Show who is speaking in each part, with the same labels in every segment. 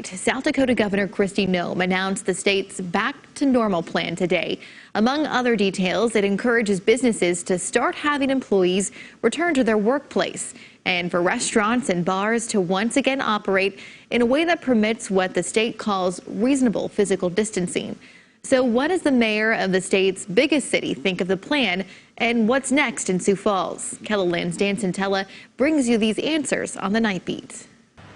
Speaker 1: South Dakota Governor Kristi Noem announced the state's Back to Normal plan today. Among other details, it encourages businesses to start having employees return to their workplace and for restaurants and bars to once again operate in a way that permits what the state calls reasonable physical distancing. So what does the mayor of the state's biggest city think of the plan, and what's next in Sioux Falls? KELOLAND's Dan Centella brings you these answers on the Night Beat.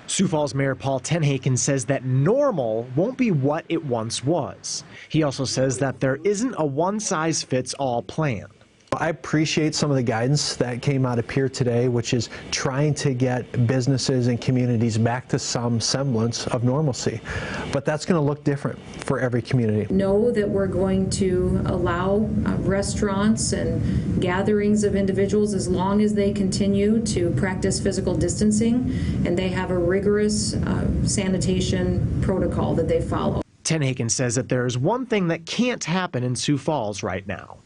Speaker 2: Sioux Falls Mayor TenHaken says that normal won't be what it once was. He also says that there isn't a one-size-fits-all plan.
Speaker 3: I appreciate some of the guidance that came out of Pier today, which is trying to get businesses and communities back to some semblance of normalcy. But that's going to look different for every community.
Speaker 4: Know that we're going to allow restaurants and gatherings of individuals as long as they continue to practice physical distancing and they have a rigorous sanitation protocol that they follow.
Speaker 2: TenHaken says that there is one thing that can't happen in Sioux Falls right now.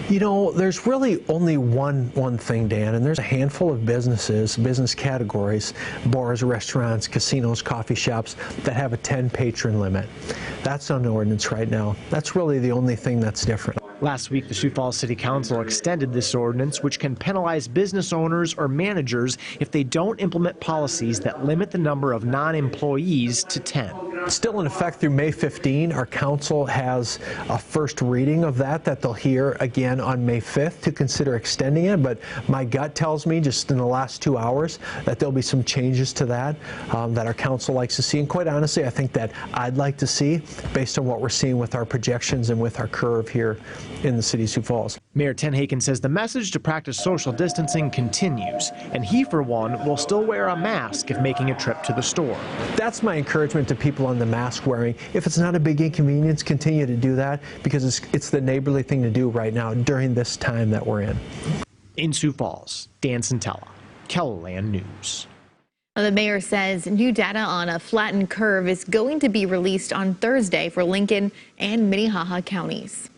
Speaker 3: You know, there's really only one thing, Dan, and there's a handful of business categories, bars, restaurants, casinos, coffee shops, that have a 10-patron limit. That's on the ordinance right now. That's really the only thing that's different.
Speaker 2: Last week, the Sioux Falls City Council extended this ordinance, which can penalize business owners or managers if they don't implement policies that limit the number of non-employees to 10.
Speaker 3: Still in effect through May 15. Our council has a first reading of that they'll hear again on May 5th to consider extending it, but my gut tells me just in the last 2 hours that there'll be some changes to that that our council likes to see, and quite honestly, I think that I'd like to see based on what we're seeing with our projections and with our curve here in the city of Sioux Falls.
Speaker 2: Mayor TenHaken says the message to practice social distancing continues, and he, for one, will still wear a mask if making a trip to the store.
Speaker 3: That's my encouragement to people on the mask wearing. If it's not a big inconvenience, continue to do that, because it's the neighborly thing to do right now during this time that we're in.
Speaker 2: In Sioux Falls, Dan Centella, KELOLAND News.
Speaker 1: The mayor says new data on a flattened curve is going to be released on Thursday for Lincoln and Minnehaha counties.